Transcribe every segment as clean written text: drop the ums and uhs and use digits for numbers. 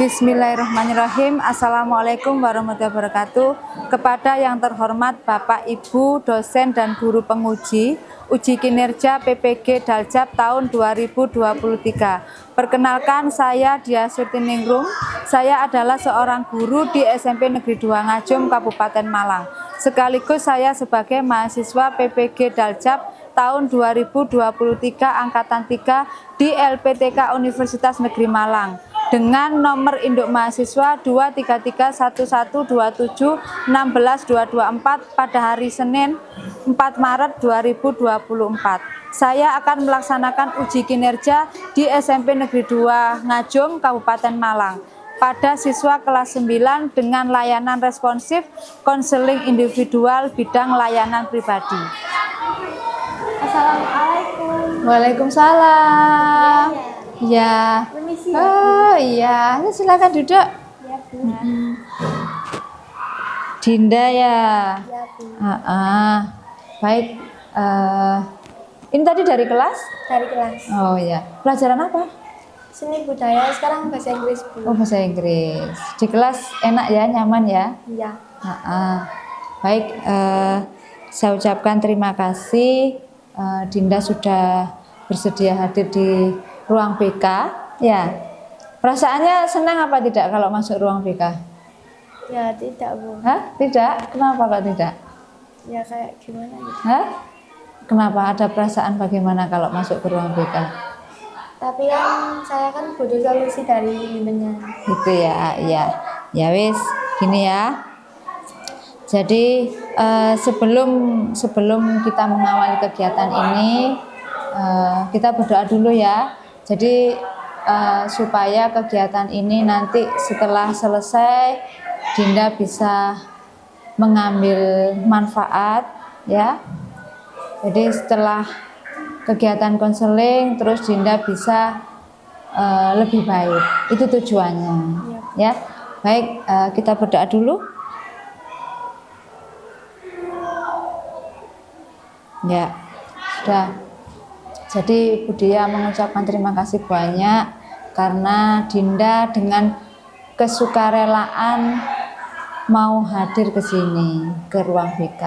Bismillahirrahmanirrahim. Assalamualaikum warahmatullahi wabarakatuh. Kepada yang terhormat Bapak Ibu dosen dan guru penguji uji kinerja PPG Daljab tahun 2023. Perkenalkan, saya Dia Surtiningrum. Saya adalah seorang guru di SMP Negeri 2 Ngajum, Kabupaten Malang. Sekaligus saya sebagai mahasiswa PPG Daljab tahun 2023 angkatan 3 di LPTK Universitas Negeri Malang dengan nomor induk mahasiswa 2331127162224 pada hari Senin 4 Maret 2024. Saya akan melaksanakan uji kinerja di SMP Negeri 2 Ngajum, Kabupaten Malang pada siswa kelas 9 dengan layanan responsif konseling individual bidang layanan pribadi. Assalamualaikum. Waalaikumsalam. Ya. Permisi. Oh iya, silakan duduk. Ya, Bu. Dinda ya. Ya, Bu. Baik. Ini tadi dari kelas? Dari kelas. Oh iya. Pelajaran apa? Seni budaya, sekarang bahasa Inggris, Bu. Oh, bahasa Inggris. Di kelas enak ya, nyaman ya? Iya. Baik. Saya ucapkan terima kasih. Dinda sudah bersedia hadir di ruang BK. Ya. Perasaannya senang apa tidak kalau masuk ruang BK? Ya, tidak, Bu. Hah? Tidak? Kenapa kok tidak? Ya, kayak gimana gitu. Hah? Kenapa? Ada perasaan bagaimana kalau masuk ke ruang BK? Tapi kan saya kan butuh solusi dari temennya. Gitu ya, iya. Ya wis, gini ya. Jadi sebelum kita mengawali kegiatan ini, kita berdoa dulu ya. Jadi supaya kegiatan ini nanti setelah selesai, Dinda bisa mengambil manfaat ya. Jadi setelah kegiatan konseling, terus Dinda bisa lebih baik. Itu tujuannya, ya. Baik, kita berdoa dulu. Ya, sudah. Jadi Bu Dia mengucapkan terima kasih banyak karena Dinda dengan kesukarelaan mau hadir ke sini, ke ruang BK.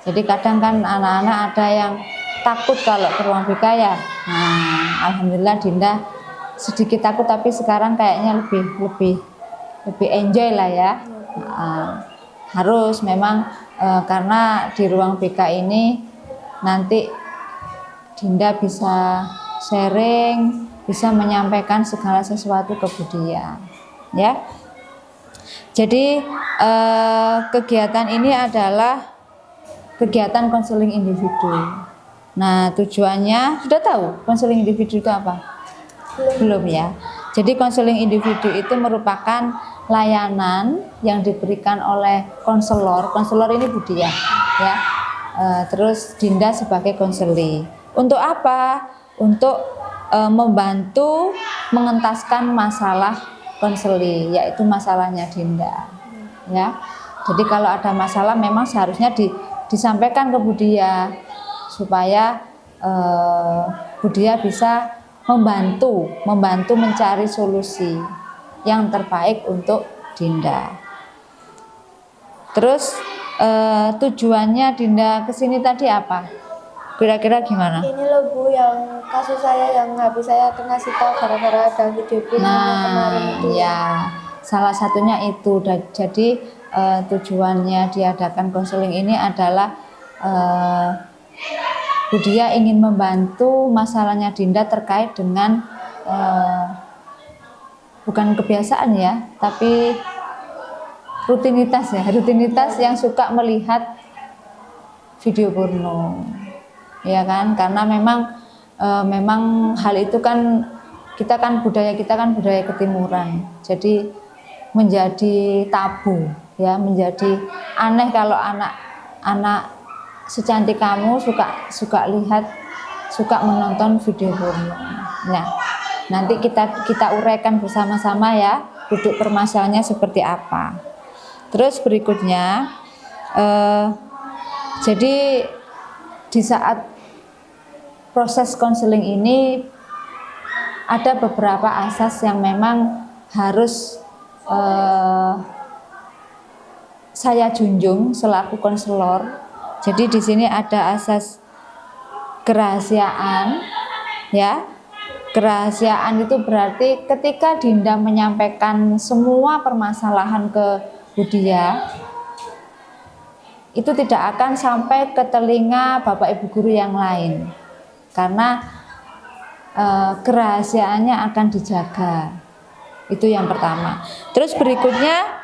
Jadi kadang kan anak-anak ada yang takut kalau ke ruang BK ya. Nah, alhamdulillah Dinda sedikit takut tapi sekarang kayaknya lebih enjoy lah ya. Harus memang karena di ruang BK ini nanti Dinda bisa sharing, bisa menyampaikan segala sesuatu ke Bu Dia, ya. Jadi kegiatan ini adalah kegiatan konseling individu. Nah, tujuannya sudah tahu konseling individu itu apa? Belum ya. Jadi konseling individu itu merupakan layanan yang diberikan oleh konselor. Konselor ini Bu Dia, ya. Terus Dinda sebagai konseli. Untuk apa? Untuk membantu mengentaskan masalah konseli, yaitu masalahnya Dinda, ya. Jadi kalau ada masalah memang seharusnya disampaikan ke Bu Dia supaya Bu Dia bisa membantu mencari solusi yang terbaik untuk Dinda. Terus tujuannya Dinda kesini tadi apa? Kira-kira gimana? Ini loh, Bu, yang kasus saya yang habis saya kena sita gara-gara ada video kemarin itu. Ya, salah satunya itu. Jadi tujuannya diadakan konseling ini adalah Bu Dia ingin membantu masalahnya Dinda terkait dengan bukan kebiasaan ya, tapi rutinitas yang suka melihat video porno, ya kan? Karena memang hal itu kan budaya kita kan budaya ketimuran, jadi menjadi tabu ya, menjadi aneh kalau anak secantik kamu suka menonton video porno. Nah, nanti kita uraikan bersama-sama ya, duduk permasalahannya seperti apa. Terus berikutnya, jadi di saat proses konseling ini ada beberapa asas yang memang harus saya junjung selaku konselor. Jadi di sini ada asas kerahasiaan, ya. Kerahasiaan itu berarti ketika Dinda menyampaikan semua permasalahan ke Budia, itu tidak akan sampai ke telinga Bapak Ibu guru yang lain, karena kerahasiaannya akan dijaga. Itu yang pertama. Terus berikutnya,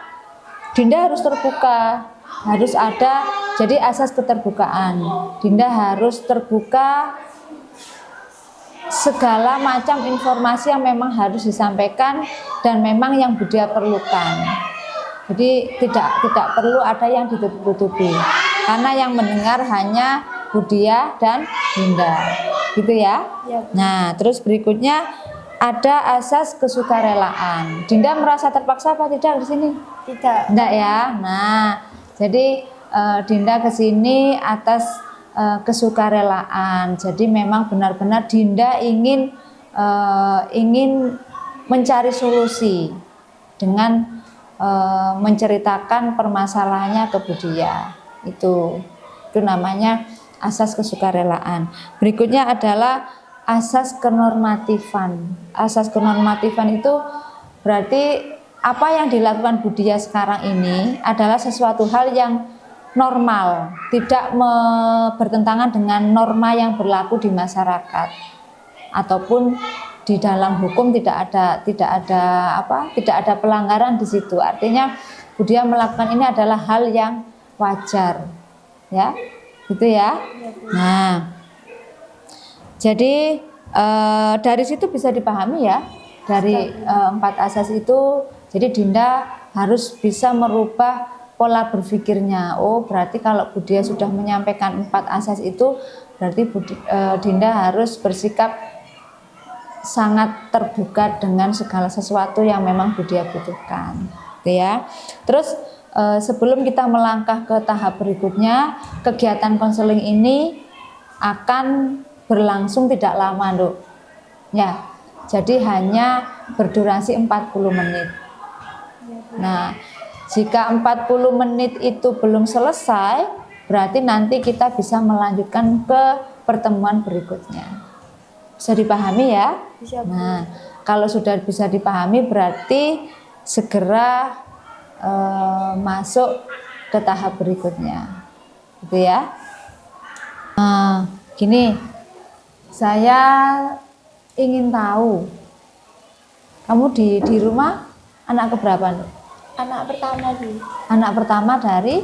Dinda harus terbuka, harus ada, jadi asas keterbukaan. Dinda harus terbuka segala macam informasi yang memang harus disampaikan dan memang yang Budia perlukan. Jadi tidak perlu ada yang ditutup-tutupi, karena yang mendengar hanya Budia dan Dinda, gitu ya. Nah, terus berikutnya ada asas kesukarelaan. Dinda merasa terpaksa apa tidak di sini? Tidak. Tidak ya. Nah, jadi Dinda ke sini atas kesukarelaan. Jadi memang benar-benar Dinda ingin mencari solusi dengan menceritakan permasalahannya ke Budia. Itu namanya asas kesukarelaan. Berikutnya adalah asas kenormatifan. Asas kenormatifan itu berarti apa yang dilakukan Budia sekarang ini adalah sesuatu hal yang normal, tidak bertentangan dengan norma yang berlaku di masyarakat, ataupun di dalam hukum tidak ada pelanggaran di situ. Artinya Budia melakukan ini adalah hal yang wajar, ya, gitu ya. Nah, jadi dari situ bisa dipahami ya, dari 4 asas itu. Jadi Dinda harus bisa merubah pola berpikirnya. Oh, berarti kalau Budia sudah menyampaikan 4 asas itu, berarti Dinda harus bersikap sangat terbuka dengan segala sesuatu yang memang Budia butuhkan, gitu ya. Terus sebelum kita melangkah ke tahap berikutnya, kegiatan konseling ini akan berlangsung tidak lama, Nduk. Ya, jadi hanya berdurasi 40 menit. Nah, jika 40 menit itu belum selesai, berarti nanti kita bisa melanjutkan ke pertemuan berikutnya. Bisa dipahami ya? Bisa, Bu. Nah, kalau sudah bisa dipahami berarti segera masuk ke tahap berikutnya, gitu ya. Nah, gini, saya ingin tahu, kamu di rumah anak keberapa, Nduk? Anak pertama, Bu. Anak pertama dari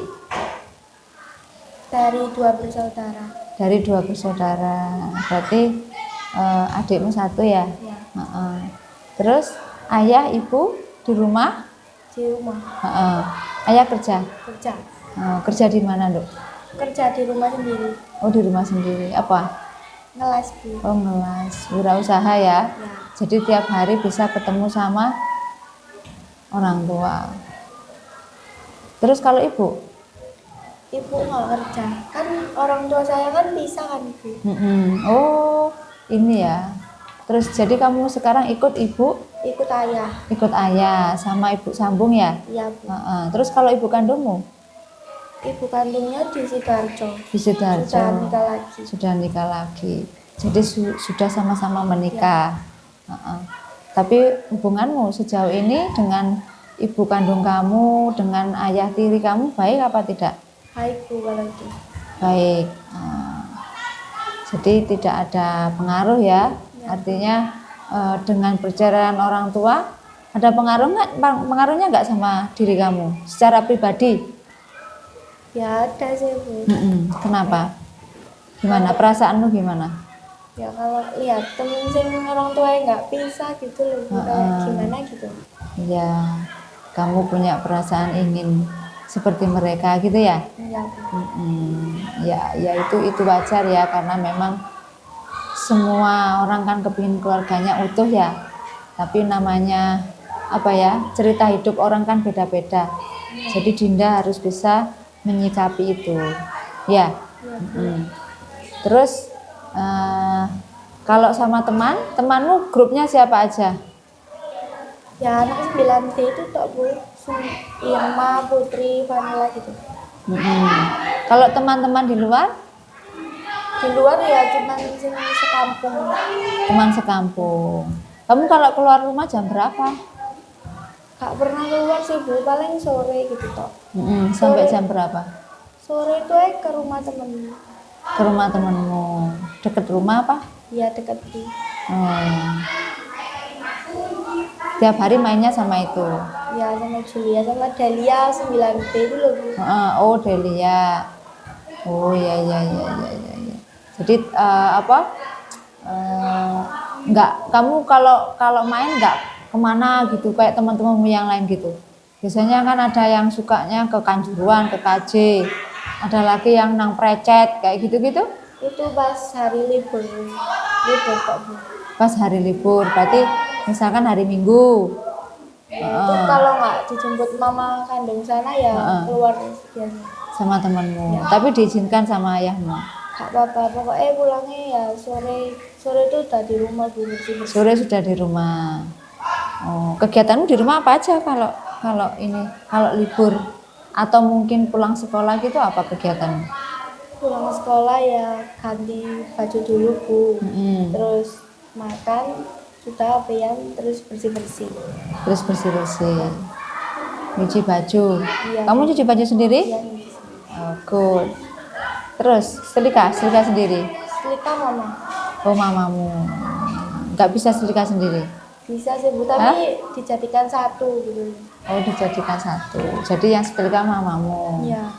2 bersaudara. Dari 2 bersaudara. Berarti adikmu 1 ya? Ya. Terus ayah, ibu di rumah? Di rumah. Ayah kerja? Kerja. Kerja di mana, Nduk? Kerja di rumah sendiri. Oh, di rumah sendiri. Apa? Ngelas, Bu. Oh, ngelas. Wirausaha ya? Ya. Jadi tiap hari bisa ketemu sama orang tua. Terus kalau ibu? Ibu nggak kerja. Kan orang tua saya kan bisa kan, Ibu. Oh, ini ya. Terus jadi kamu sekarang ikut ibu? Ikut ayah. Ikut ayah sama ibu sambung ya? Iya, Bu. Terus kalau ibu kandungmu? Ibu kandungnya di Sidoarjo. Di Sidoarjo. Sudah nikah lagi. Sudah nikah lagi. Jadi sudah sama-sama menikah. Tapi hubunganmu sejauh ini dengan ibu kandung kamu, dengan ayah tiri kamu baik apa tidak? Baik, Bu, kalau itu. Baik. Jadi tidak ada pengaruh ya. Artinya dengan perceraian orang tua ada pengaruhnya nggak sama diri kamu secara pribadi? Ya ada sih, Bu. Kenapa? Gimana perasaanmu gimana? Ya kalau lihat temen sing orang tua nggak bisa gitu loh, Bu. Kayak gimana gitu. Ya, kamu punya perasaan ingin seperti mereka gitu ya? Iya, Bu. Ya itu wajar ya, karena memang semua orang kan kepingin keluarganya utuh ya. Tapi namanya apa ya, cerita hidup orang kan beda-beda. Jadi Dinda harus bisa menyikapi itu, ya. Terus kalau sama temanmu grupnya siapa aja? Ya anak 9D itu tok Bu. Irma, Putri, Vanilla gitu. Kalau teman-teman di luar, Di luar ya cuman sing sekampung. teman sekampung. Kamu kalau keluar rumah jam berapa? Gak pernah keluar sih Bu, paling sore gitu tok. Sampai Sore. jam berapa? Sore itu ke rumah temen. Ke rumah temanmu. Deket rumah apa? Ya deket Bu. Oh. Tiap hari mainnya sama itu. Ya sama Julia, sama Dahlia 9D itu loh Bu. Oh, Delia. Oh, ya ya ya ya ya, ya. Jadi apa? Nggak, kamu kalau main nggak kemana gitu kayak teman-temanmu yang lain gitu. Biasanya kan ada yang sukanya ke Kanjuruhan, ke KJ. Ada lagi yang nang Precet kayak gitu-gitu. Itu pas hari libur. Libur kok Bu. Pas hari libur, berarti misalkan hari Minggu. Itu kalau nggak dijemput mama kandung sana ya keluar biasa. Sama temanmu. Tapi diizinkan sama ayahmu. Gak apa-apa, pokoknya pulangnya ya sore. Sore itu udah di rumah Bu. Sore sudah di rumah. Oh, kegiatanmu di rumah apa aja kalau libur atau mungkin pulang sekolah gitu apa kegiatanmu? Pulang sekolah ya ganti baju dulu Bu. Terus makan, sudah apian, terus bersih-bersih. Terus bersih-bersih. Cuci baju. Iya. Kamu cuci baju sendiri? Iya, Oh, good. Terus setrika sendiri. setrika mama. Oh, mamamu. Nggak bisa setrika sendiri. Bisa sih Bu, tapi dijadikan satu gitu. Oh, dijadikan satu. Jadi yang setrika mamamu. Iya.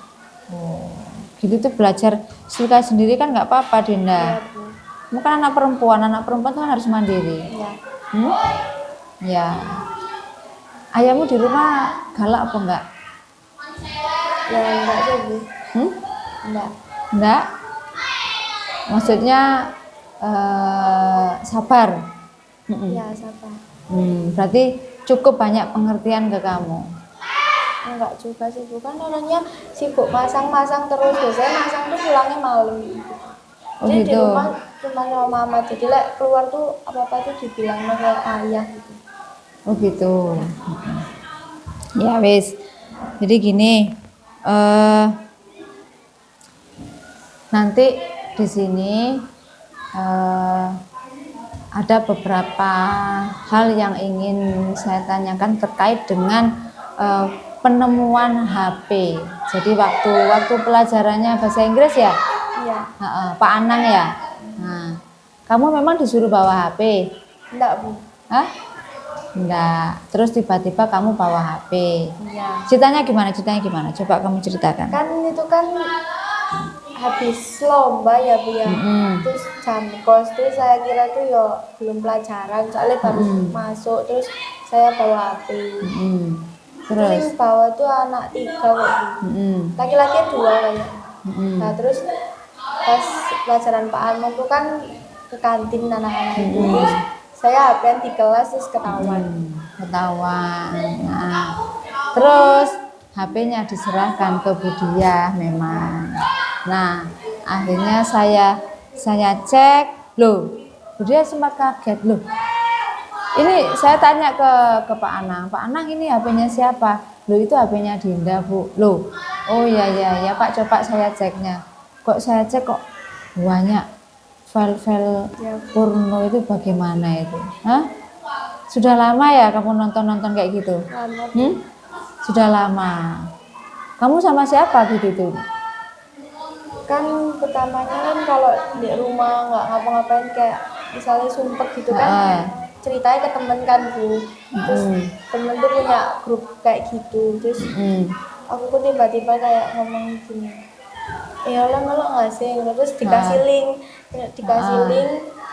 Oh, gitu tuh belajar setrika sendiri kan nggak apa-apa, Dinda. Iya Bu. Kamu kan anak perempuan tuh kan harus mandiri. Iya. Ya. Ayahmu di rumah galak apa enggak? Ya enggak sih Bu. Enggak. Enggak. Maksudnya sabar. Iya, sabar. Berarti cukup banyak pengertian ke kamu. Enggak juga sih Bu, kan orangnya sibuk masang-masang terus. Biasanya masang tuh pulangnya malam. Oh, Jadi gitu. di rumah cuma sama mama. Jadi keluar tuh apa-apa tuh dibilang sama ayah gitu. Oh gitu. Ya wis. Jadi gini, nanti di sini ada beberapa hal yang ingin saya tanyakan terkait dengan penemuan HP. Jadi waktu pelajarannya bahasa Inggris ya, Iya. Pak Anang ya. Nah, kamu memang disuruh bawa HP? Enggak Bu. Hah? Enggak. Terus tiba-tiba kamu bawa HP. Iya. Ceritanya gimana? Coba kamu ceritakan. Kan itu kan habis lomba ya Bu ya. Terus jam kos tuh saya kira tuh ya belum pelajaran, soalnya baru masuk, terus saya bawa HP. Terus yang bawa tuh anak 3 kok Bu. Laki-laki 2 kayaknya. Nah terus pas pelajaran Pak Arno tuh kan ke kantin anak-anak itu, terus saya HP di kelas terus ketahuan. Nah, terus HP-nya diserahkan ke Budiah memang. Nah, akhirnya saya cek, loh, Budiah sempat kaget loh. Ini saya tanya ke Pak Anang, Pak Anang ini HP-nya siapa? Loh itu HP-nya Dinda Bu. Loh, oh ya Pak, coba saya ceknya. Kok saya cek kok banyak file-file porno itu bagaimana itu? Hah? Sudah lama ya kamu nonton kayak gitu? Lama. Sudah lama. Kamu sama siapa gitu tuh? Kan pertamanya kan kalau di rumah nggak ngapa-ngapain kayak misalnya sumpek gitu kan, ceritanya ke temen kan Bu. Terus temen tuh punya grup kayak gitu, terus aku pun tiba-tiba kayak ngomong gini, ya Allah malu nggak sih, terus dikasih link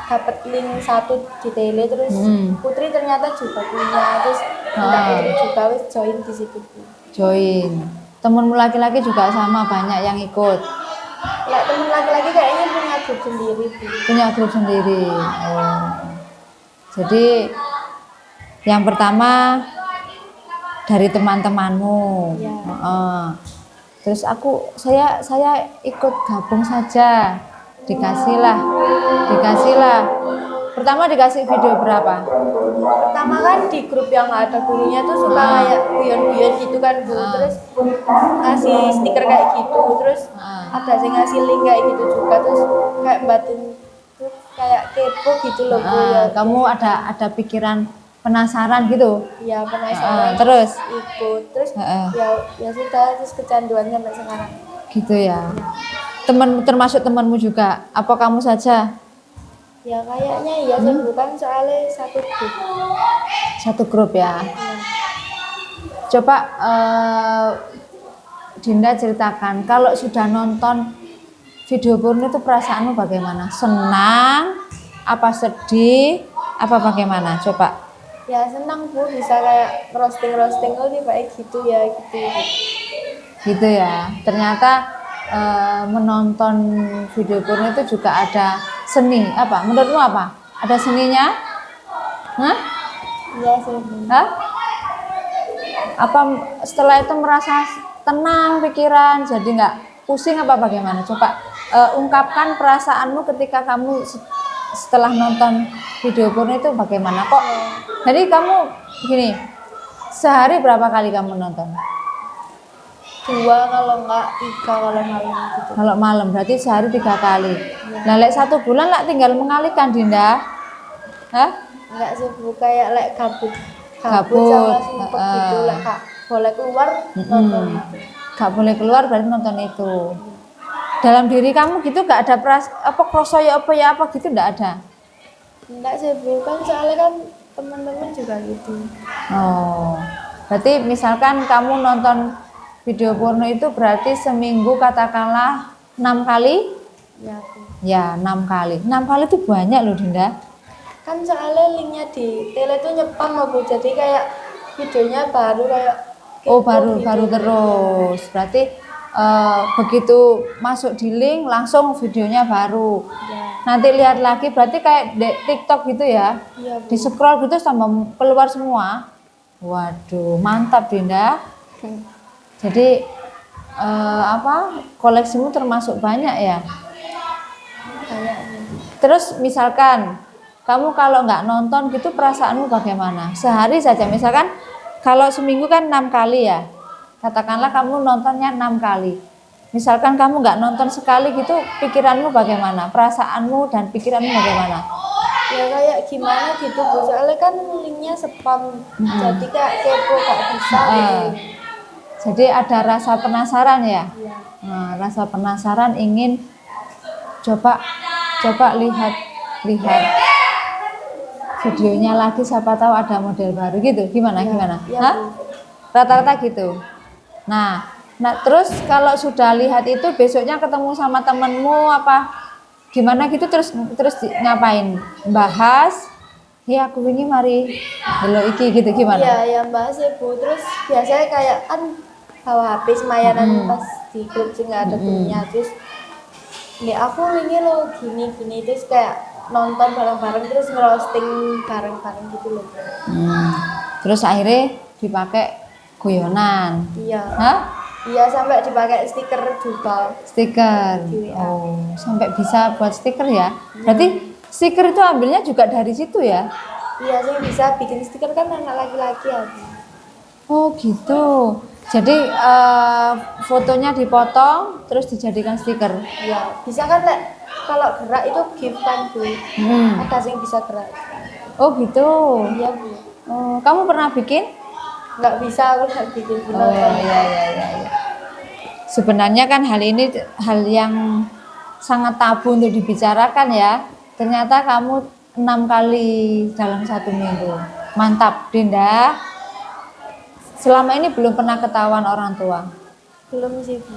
dapat link satu di tele, terus Putri ternyata juga punya, terus minta Putri juga wis join di situ Bu. Join. Temenmu laki-laki juga sama, banyak yang ikut. Lah temen laki-laki kayaknya punya grup sendiri Bu. Punya grup sendiri. Oh. Jadi yang pertama dari teman-temanmu. Ya. Terus saya ikut gabung saja. Dikasihlah. Pertama dikasih video berapa? Pertama kan kan di grup yang nggak ada gurunya tuh suka kayak guyon-guyon gitu kan Bu. Terus ngasih stiker kayak gitu, terus ada sih ngasih link kayak gitu juga, terus kayak batin tuh kayak kepo gitu loh Bu ya. Kamu ada pikiran penasaran gitu. Ya penasaran Terus ikut, terus ya sudah, terus kecanduan sampai sekarang. gitu ya. Termasuk temanmu juga? Apa kamu saja? Ya kayaknya iya sih Bu, kan soalnya satu grup. Satu grup ya. Coba Dinda ceritakan, kalau sudah nonton video porno itu perasaanmu bagaimana? Senang? Apa sedih? Apa bagaimana? Coba. Ya senang Bu, bisa kayak roasting oh nih kayak gitu ya gitu. Gitu ya. Ternyata menonton video porno itu juga ada seni. Apa? Menurutmu apa? Ada seninya? Hah? Iya sih Bu. Hah? Apa setelah itu merasa tenang pikiran, jadi nggak pusing apa bagaimana? Coba ungkapkan perasaanmu ketika kamu setelah nonton video porno itu bagaimana kok? Jadi kamu gini, sehari berapa kali kamu nonton? 2 kalau enggak 3 kalau malam gitu. Kalau malam berarti sehari 3 kali. Nah, lek 1 bulan lah tinggal mengalihkan Dinda. Hah? Enggak sih Bu, kayak gabut Gabut, sama sumpah gitu, Kak boleh keluar nonton itu. Gak boleh keluar berarti nonton itu. Dalam diri kamu gitu gak ada apa kroso ya apa gitu, enggak ada. Enggak sih Bu, kan soalnya kan teman-teman juga gitu. Oh, berarti misalkan kamu nonton video porno itu berarti seminggu katakanlah 6 kali? Ya Bu. Ya 6 kali. 6 kali itu banyak loh Dinda. Kan soalnya linknya di tele tuh nyepam loh Bu, jadi kayak videonya baru kayak Oh gitu. baru terus. Berarti begitu masuk di link langsung videonya baru. Ya. Nanti lihat lagi berarti kayak di TikTok gitu ya. Iya Bu. Di scroll gitu sampai keluar semua. Waduh, mantap Dinda. Jadi koleksimu termasuk banyak ya. Kayaknya. Terus misalkan kamu kalau nggak nonton gitu perasaanmu bagaimana? Sehari saja misalkan kalau seminggu kan 6 kali ya. Katakanlah kamu nontonnya 6 kali. Misalkan kamu nggak nonton sekali gitu, pikiranmu bagaimana? Perasaanmu dan pikiranmu bagaimana? Ya kayak gimana gitu Bu, soalnya kan linknya spam, jadi kayak kepo gak bisa gitu. Jadi ada rasa penasaran ya? Iya. Nah, rasa penasaran ingin coba lihat videonya lagi, siapa tahu ada model baru gitu. Gimana? Ya, Hah? Rata-rata gitu. Nah terus kalau sudah lihat itu besoknya ketemu sama temenmu apa gimana gitu, terus ngapain? Bahas? Ya aku ini mari delo iki gitu gimana? Iya, ya bahas ya Bu. Terus biasanya kayak kan bawa HP semayanan pas di grup sih nggak ada gurunya, terus ya aku ini loh gini terus kayak nonton bareng-bareng terus ngerosting bareng-bareng gitu loh. Terus akhirnya dipakai guyonan. Iya. Hah? Iya, sampai dipakai stiker juga. Stiker. Oh, sampai bisa buat stiker ya. Berarti stiker itu ambilnya juga dari situ ya? Iya sih, bisa bikin stiker kan anak laki-laki ya. Oh gitu. Jadi fotonya dipotong terus dijadikan stiker. Iya, bisa kan kalau gerak itu gift kan Bu. Ada yang bisa gerak. Oh gitu. Iya Bu. Oh, kamu pernah bikin? Nggak bisa, aku nggak bikin. Oh iya. Sebenarnya kan hal ini hal yang sangat tabu untuk dibicarakan ya. Ternyata kamu 6 kali dalam 1 minggu. Mantap Dinda. Selama ini belum pernah ketahuan orang tua? Belum sih Bu.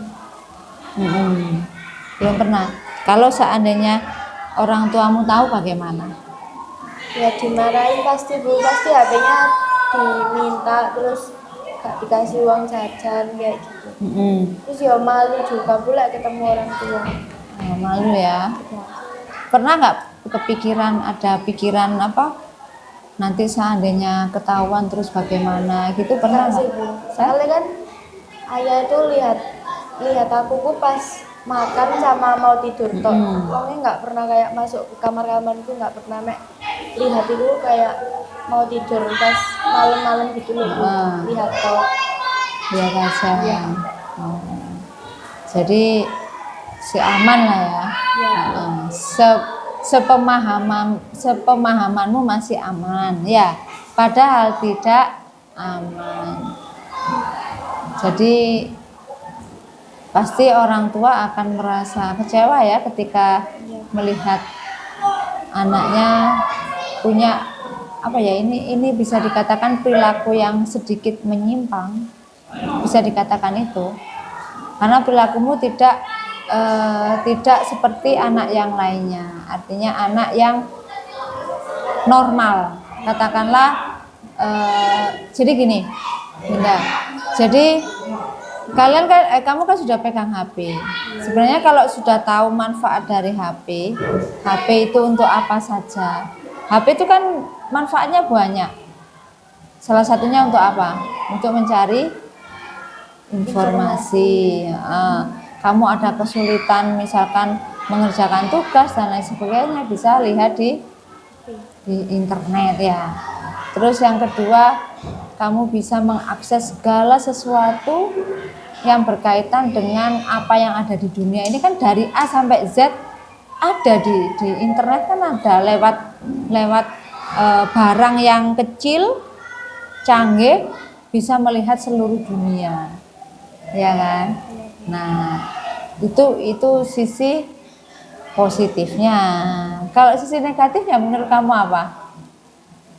Belum pernah. Kalau seandainya orang tuamu tahu bagaimana? Ya dimarahin pasti Bu, pasti HP-nya diminta terus gak dikasih uang jajan kayak gitu. Terus ya malu juga pula ketemu orang tua. Oh, malu ya. Ya. Pernah nggak kepikiran, ada pikiran apa? Nanti seandainya ketahuan terus bagaimana gitu, pernah Enggak sih nggak? Bu. Soalnya kan ayah itu lihat aku pas makan sama mau tidur tok. Orangnya nggak pernah kayak masuk ke kamar-kamar itu, nggak pernah lihat itu kayak mau tidur pas malam-malam gitu loh Bu. Lihat toh. Lihat aja. Iya. Oh. Jadi si aman lah ya. Iya. Sepemahamanmu masih aman ya, padahal tidak aman. Jadi pasti orang tua akan merasa kecewa ya ketika melihat anaknya punya apa ya, ini bisa dikatakan perilaku yang sedikit menyimpang, bisa dikatakan itu, karena perilakumu tidak seperti anak yang lainnya, artinya anak yang normal, katakanlah. Jadi gini, Dinda, jadi kamu kan sudah pegang HP. Sebenarnya kalau sudah tahu manfaat dari HP itu untuk apa saja. HP itu kan manfaatnya banyak. Salah satunya untuk apa? Untuk mencari informasi. Kamu ada kesulitan misalkan mengerjakan tugas dan lain sebagainya, bisa lihat di internet ya. Terus yang kedua, kamu bisa mengakses segala sesuatu yang berkaitan dengan apa yang ada di dunia ini, kan dari A sampai Z ada di internet, kan ada lewat barang yang kecil canggih bisa melihat seluruh dunia, ya kan? Nah, itu sisi positifnya. Kalau sisi negatifnya menurut kamu apa?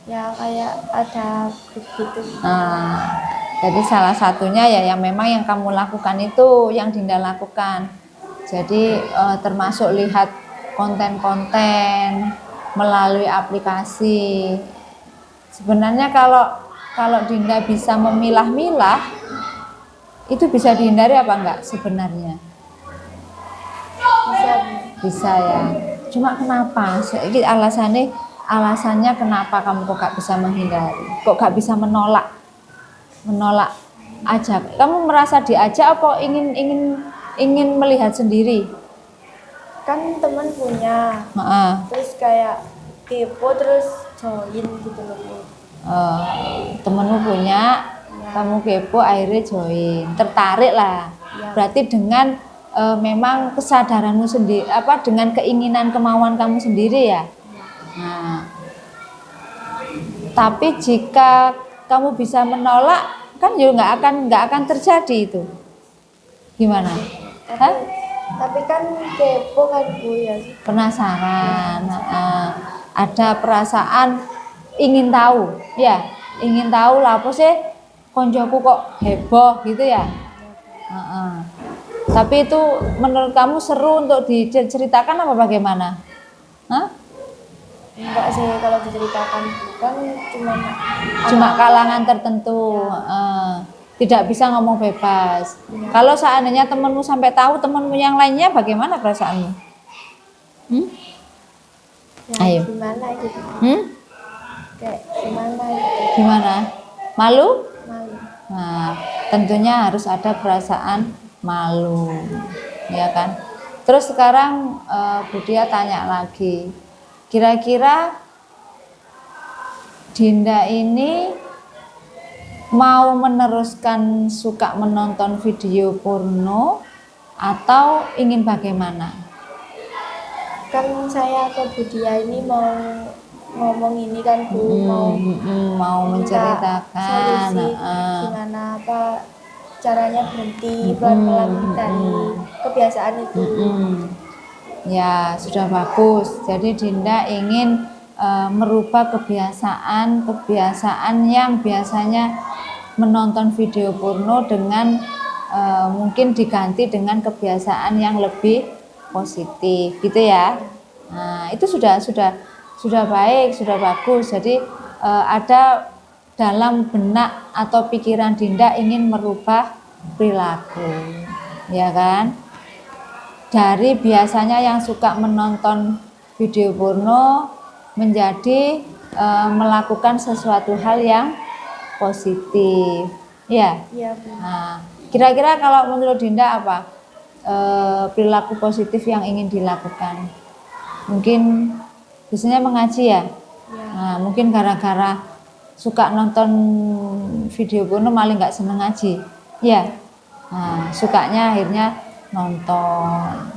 Ya kayak ada begitu. Nah, jadi salah satunya ya yang memang yang kamu lakukan itu yang Dinda lakukan. Jadi termasuk lihat konten-konten melalui aplikasi. Sebenarnya kalau Dinda bisa memilah-milah, itu bisa dihindari apa enggak sebenarnya? Bisa ya. Cuma kenapa? Alasannya kenapa kamu kok gak bisa menghindari? Kok gak bisa menolak aja? Kamu merasa diajak apa ingin melihat sendiri? Kan teman punya. Terus kayak kepo terus join gitu loh Bu. Temenmu punya, kamu kepo akhirnya join, tertarik lah. Berarti dengan memang kesadaranmu sendiri, dengan keinginan kemauan kamu sendiri ya. Nah, tapi jika kamu bisa menolak, kan juga nggak akan terjadi itu. Gimana? Tapi kan kepo kan Bu ya. Penasaran, ada perasaan ingin tahu, ya, ingin tahu lah apa sih konjoku kok heboh gitu ya. Tapi itu menurut kamu seru untuk diceritakan apa bagaimana? Enggak sih, kalau diceritakan kan cuma kalangan tertentu, tidak bisa ngomong bebas. Kalau seandainya temanmu sampai tahu, temanmu yang lainnya bagaimana perasaanmu? Ayo. Gimana gitu? Kayak gimana gitu? Gimana? Malu? Malu. Nah, tentunya harus ada perasaan malu, ya kan? Terus sekarang Budia tanya lagi, kira-kira Dinda ini mau meneruskan suka menonton video porno atau ingin bagaimana? Kan saya ke Budia ini mau ngomong ini kan Bu, mau menceritakan gimana caranya berhenti pelan-pelan dari kebiasaan itu. Ya sudah bagus. Jadi Dinda ingin merubah kebiasaan yang biasanya menonton video porno dengan mungkin diganti dengan kebiasaan yang lebih positif, gitu ya. Nah, itu sudah baik, sudah bagus. Jadi ada dalam benak atau pikiran Dinda ingin merubah perilaku, ya kan? Dari biasanya yang suka menonton video porno menjadi melakukan sesuatu hal yang positif, ya. Iya, Bu. Nah, kira-kira kalau menurut Dinda apa perilaku positif yang ingin dilakukan? Mungkin biasanya mengaji ya. Nah, mungkin gara-gara suka nonton video porno malah nggak seneng ngaji? Ya. Nah, sukanya akhirnya nonton.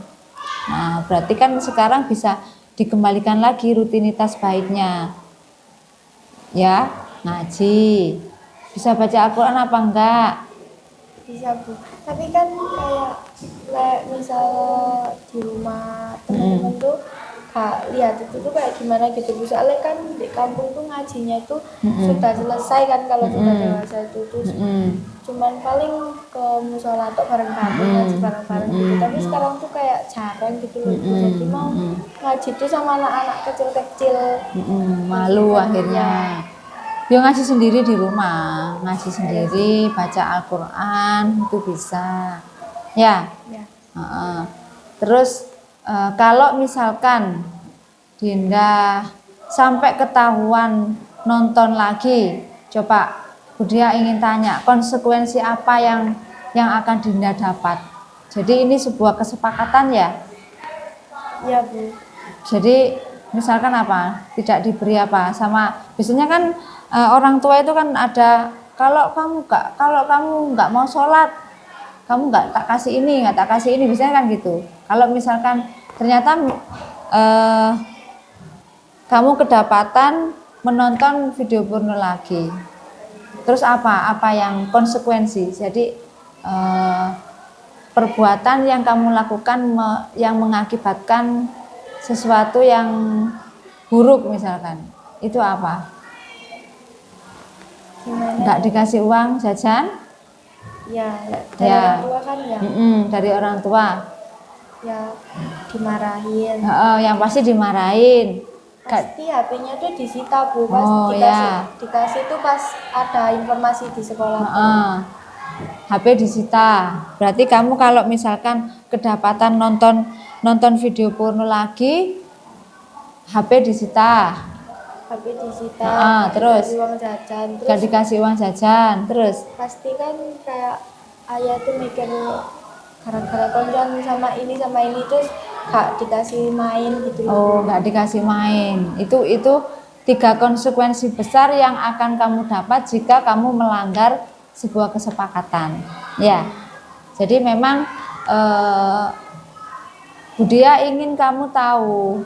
Nah, berarti kan sekarang bisa dikembalikan lagi rutinitas baiknya. Ya, ngaji. Bisa baca Al-Quran apa enggak? Bisa Bu. Tapi kan kayak misal di rumah teman-teman tuh Kak lihat itu tuh kayak gimana gitu Bu. Soalnya kan di kampung tuh ngajinya itu sudah selesai kan kalau sudah dewasa itu terus cuman paling ke musola atau bareng-bareng ngaji bareng-bareng gitu. Tapi sekarang tuh kayak jarang gitu loh Bu. Jadi mau ngaji tuh sama anak-anak kecil-kecil. Malu akhirnya. Ya ngaji sendiri di rumah, ngaji sendiri, baca Al-Quran itu bisa. Ya. Ya. Terus kalau misalkan Dinda sampai ketahuan nonton lagi, coba Budia ingin tanya konsekuensi apa yang akan Dinda dapat. Jadi ini sebuah kesepakatan ya? Iya Bu. Jadi misalkan apa? Tidak diberi apa sama biasanya kan orang tua itu kan ada kalau kamu nggak mau sholat, kamu nggak tak kasih ini, nggak tak kasih ini, biasanya kan gitu. Kalau misalkan ternyata kamu kedapatan menonton video porno lagi, terus apa yang konsekuensi? Jadi perbuatan yang kamu lakukan yang mengakibatkan sesuatu yang buruk misalkan, itu apa? Gimana? Nggak dikasih uang jajan? Ya, dari orang tua kan ya. Dari orang tua. Ya, dimarahin. Yang pasti dimarahin. Pasti HP-nya tuh disita Bu, pas dikasih tuh pas ada informasi di sekolah. HP disita. Berarti kamu kalau misalkan kedapatan nonton video porno lagi, HP disita. HP disita. Terus uang jajan. Terus gak dikasih uang jajan. Terus pasti kan kayak ayah tuh mikir gara-gara koncoan sama ini terus gak dikasih main gitu. Gak dikasih main. Itu 3 konsekuensi besar yang akan kamu dapat jika kamu melanggar sebuah kesepakatan. Ya. Jadi memang Budia ingin kamu tahu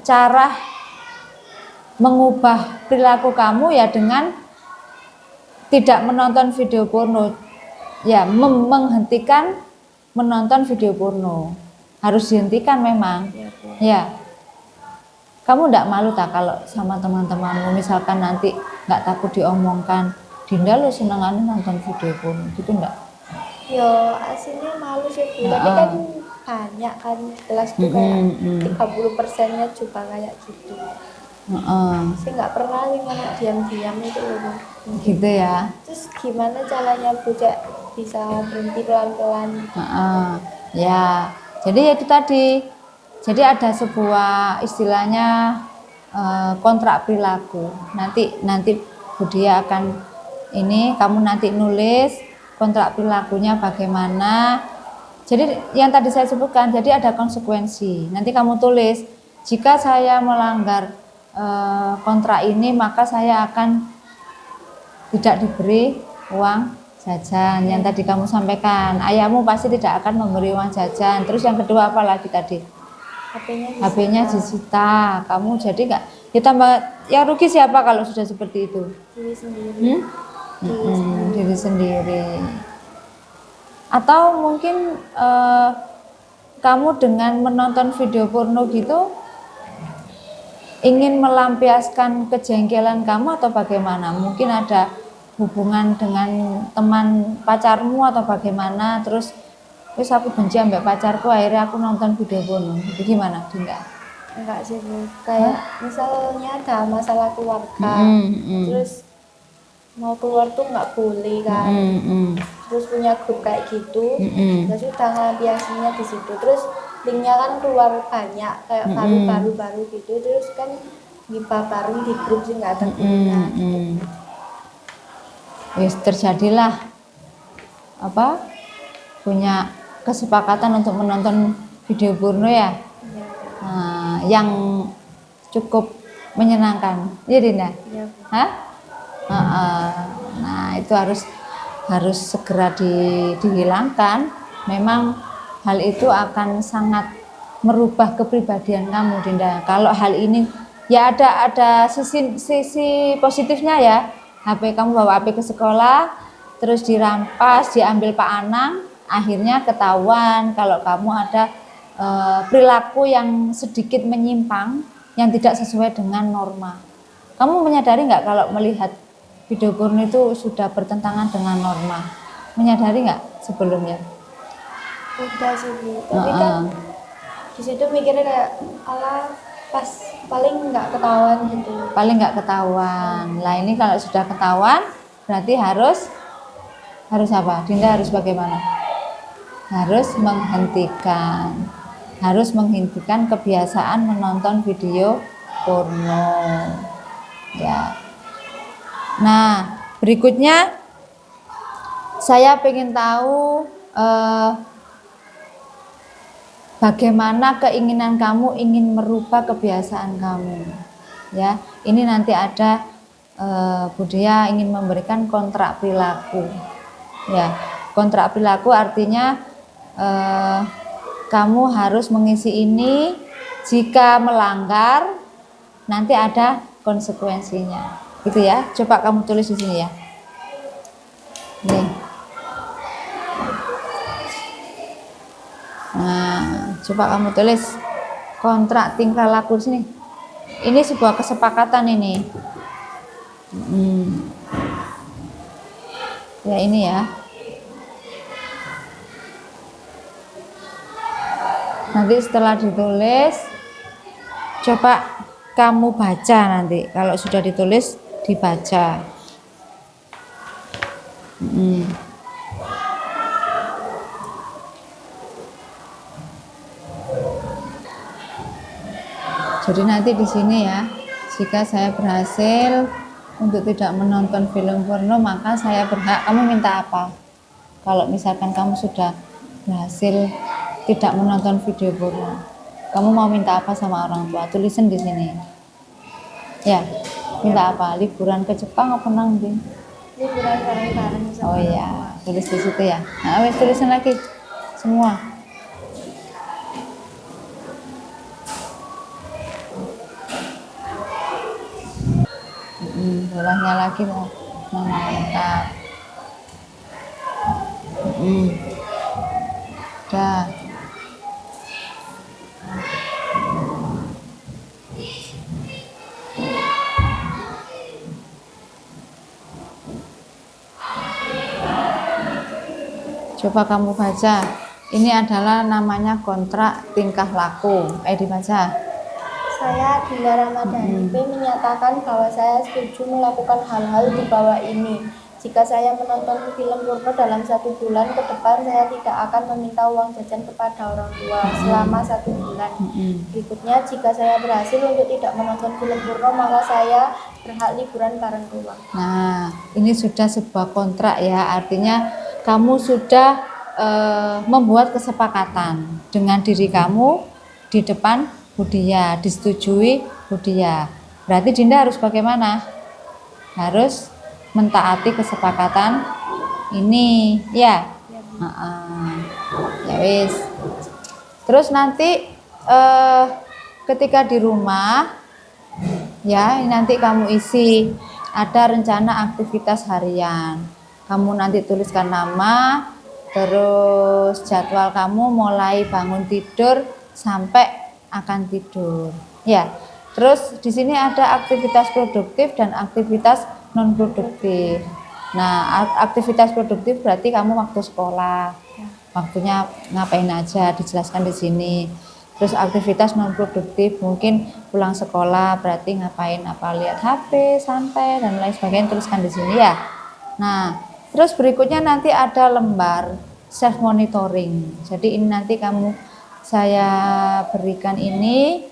cara mengubah perilaku kamu ya dengan tidak menonton video porno. Ya, menghentikan menonton video porno. Harus dihentikan memang. Ya. Kamu enggak malu tak kalau sama teman-temanmu misalkan nanti enggak takut diomongkan, Dinda lo senengannya nonton video porno gitu enggak? Yo, aslinya malu sih Bu. Tapi kan banyak kan kelas tuh kayak 30%-nya juga kayak gitu. Saya nggak pernah nih diam-diam itu loh. Gitu ya. Terus gimana caranya Bu Cek bisa berhenti pelan-pelan? Ya, jadi itu tadi. Jadi ada sebuah istilahnya kontrak perilaku. Nanti Budia akan kamu nanti nulis kontrak perilakunya bagaimana. Jadi yang tadi saya sebutkan, jadi ada konsekuensi. Nanti kamu tulis, jika saya melanggar kontrak ini maka saya akan tidak diberi uang jajan. Yang tadi kamu sampaikan, ayahmu pasti tidak akan memberi uang jajan. Terus yang kedua apa lagi tadi? HP-nya disita. Kamu jadi nggak kita yang rugi siapa kalau sudah seperti itu? Diri sendiri. Diri sendiri. Atau mungkin kamu dengan menonton video porno gitu ingin melampiaskan kejengkelan kamu atau bagaimana? Mungkin ada hubungan dengan teman pacarmu atau bagaimana, terus aku benci ambek pacarku akhirnya aku nonton video porno. Itu gimana, Dinda? Enggak sih Bu, kayak misalnya ada masalah keluarga, terus mau keluar tuh nggak boleh kan, terus punya grup kayak gitu, ya sudah ngelampiasinnya di situ, terus linknya kan keluar banyak kayak baru gitu, terus kan bareng di grup sih nggak ada gunanya. Yes, terjadilah punya kesepakatan untuk menonton video porno ya, yang cukup menyenangkan, ya Dinda? Ya. Hah? Nah, itu harus segera dihilangkan. Memang hal itu akan sangat merubah kepribadian kamu, Dinda. Kalau hal ini ya ada sisi positifnya ya. HP kamu bawa HP ke sekolah, terus dirampas, diambil Pak Anang, akhirnya ketahuan kalau kamu ada perilaku yang sedikit menyimpang, yang tidak sesuai dengan norma. Kamu menyadari nggak kalau melihat video porno itu sudah bertentangan dengan norma? Menyadari nggak sebelumnya? Udah sih Bu, tapi kan di situ mikirnya kayak ala pas paling nggak ketahuan gitu. Paling nggak ketahuan. Lah ini kalau sudah ketahuan berarti harus apa? Dinda harus bagaimana? Harus menghentikan kebiasaan menonton video porno. Ya. Nah, berikutnya saya ingin tahu bagaimana keinginan kamu ingin merubah kebiasaan kamu. Ya, ini nanti ada Bu Dea ingin memberikan kontrak perilaku. Ya, kontrak perilaku artinya kamu harus mengisi ini, jika melanggar nanti ada konsekuensinya. Gitu ya. Coba kamu tulis di sini ya. Nih. Nah, coba kamu tulis kontrak tingkah laku di sini. Ini sebuah kesepakatan ini. Ya ini ya. Nanti setelah ditulis, coba kamu baca nanti. Kalau sudah ditulis, dibaca. Jadi nanti di sini ya, jika saya berhasil untuk tidak menonton film porno, maka saya berhak. Kamu minta apa? Kalau misalkan kamu sudah berhasil tidak menonton video porno, kamu mau minta apa sama orang tua? Tulisin di sini. Ya, minta apa? Liburan ke Jepang apa nang ndi? Liburan bareng-bareng sama Oh iya, tulis di situ ya. Nah, wes tulisin lagi semua. Bolehnya lagi nama lengkap. Udah. Coba kamu baca. Ini adalah namanya kontrak tingkah laku. Dibaca. Saya Dinda Ramadhani menyatakan bahwa saya setuju melakukan hal-hal di bawah ini. Jika saya menonton film porno dalam 1 bulan ke depan, saya tidak akan meminta uang jajan kepada orang tua selama 1 bulan. Berikutnya, jika saya berhasil untuk tidak menonton film porno, maka saya berhak liburan bareng keluarga. Nah, ini sudah sebuah kontrak ya, artinya kamu sudah membuat kesepakatan dengan diri kamu di depan Bu Dea, disetujui Bu Dea. Berarti Dinda harus bagaimana? Harus mentaati kesepakatan ini, ya. Ya wis. Terus nanti ketika di rumah, ya nanti kamu isi ada rencana aktivitas harian. Kamu nanti tuliskan nama, terus jadwal kamu mulai bangun tidur sampai akan tidur. Ya. Terus di sini ada aktivitas produktif dan aktivitas non produktif. Nah, aktivitas produktif berarti kamu waktu sekolah. Waktunya ngapain aja dijelaskan di sini. Terus aktivitas non produktif mungkin pulang sekolah berarti ngapain, apa lihat HP, santai dan lain sebagainya, tuliskan di sini ya. Nah, terus berikutnya nanti ada lembar self monitoring. Jadi ini nanti saya berikan ini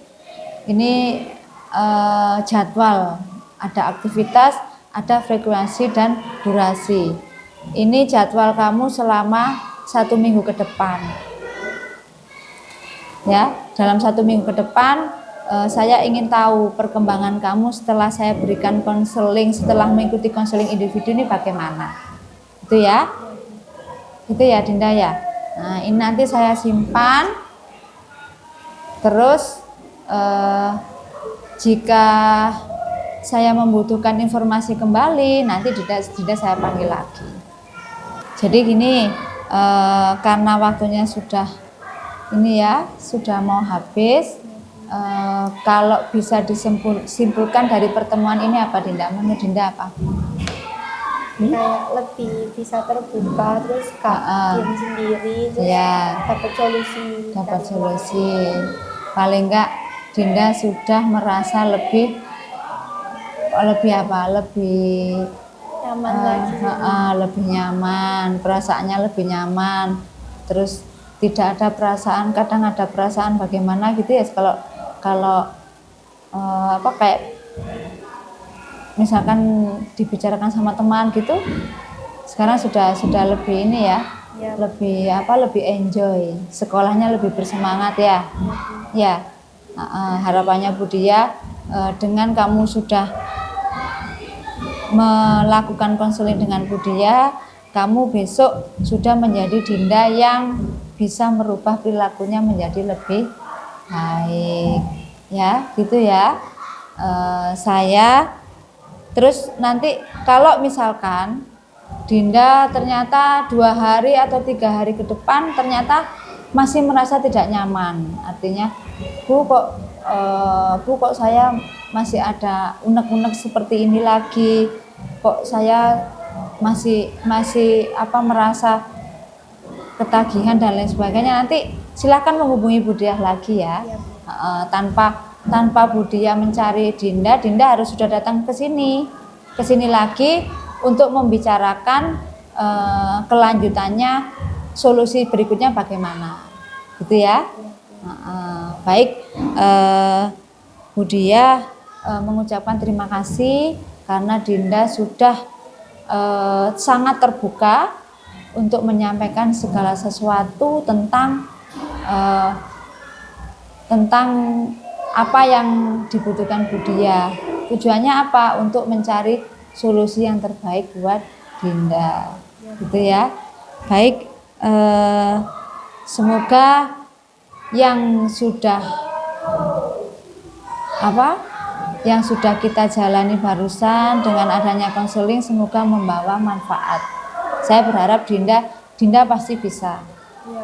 jadwal, ada aktivitas, ada frekuensi dan durasi. Ini jadwal kamu selama 1 minggu ke depan. Ya, dalam 1 minggu ke depan saya ingin tahu perkembangan kamu setelah saya berikan konseling, setelah mengikuti konseling individu ini bagaimana. Itu ya. Itu ya Dinda ya. Nah, ini nanti saya simpan. Terus jika saya membutuhkan informasi kembali, nanti Dinda saya panggil lagi. Jadi gini, karena waktunya sudah ini ya, sudah mau habis. Kalau bisa disimpulkan dari pertemuan ini apa Dinda? Menurut Dinda apa? Kayak lebih bisa terbuka, terus gak diam sendiri, terus Ya, dapat solusi. dapat solusi. Paling enggak Dinda sudah merasa lebih apa? Lebih Nyaman lagi. lebih nyaman, perasaannya lebih nyaman. Terus tidak ada perasaan, kadang ada perasaan bagaimana gitu ya, kalau apa kayak misalkan dibicarakan sama teman gitu, sekarang sudah lebih ini ya, Ya. lebih enjoy, sekolahnya lebih bersemangat ya. Ya, harapannya Budia, dengan kamu sudah melakukan konseling dengan Budia, kamu besok sudah menjadi Dinda yang bisa merubah perilakunya menjadi lebih baik, ya, gitu ya. Saya terus nanti kalau misalkan Dinda ternyata 2 hari atau 3 hari ke depan ternyata masih merasa tidak nyaman, artinya Bu kok saya masih ada unek-unek seperti ini lagi, kok saya masih merasa ketagihan dan lain sebagainya, nanti silakan menghubungi Budia lagi ya. Tanpa Budia mencari Dinda harus sudah datang ke sini lagi untuk membicarakan kelanjutannya, solusi berikutnya bagaimana, gitu ya. Baik, Budia mengucapkan terima kasih karena Dinda sudah sangat terbuka untuk menyampaikan segala sesuatu tentang apa yang dibutuhkan Budia. Tujuannya apa? Untuk mencari solusi yang terbaik buat Dinda, gitu ya. Baik, semoga yang sudah kita jalani barusan dengan adanya konseling semoga membawa manfaat. Saya berharap Dinda pasti bisa.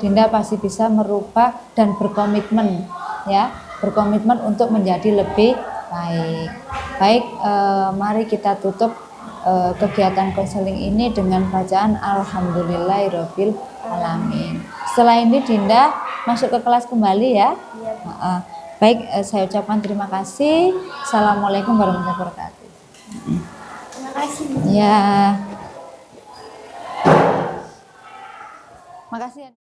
Dinda pasti bisa merubah dan berkomitmen ya, berkomitmen untuk menjadi lebih baik. Baik, mari kita tutup kegiatan konseling ini dengan bacaan Alhamdulillahirabbil alamin. Setelah ini Dinda masuk ke kelas kembali ya. Baik, saya ucapkan terima kasih. Assalamualaikum warahmatullahi wabarakatuh. Terima kasih. Ya. Makasih.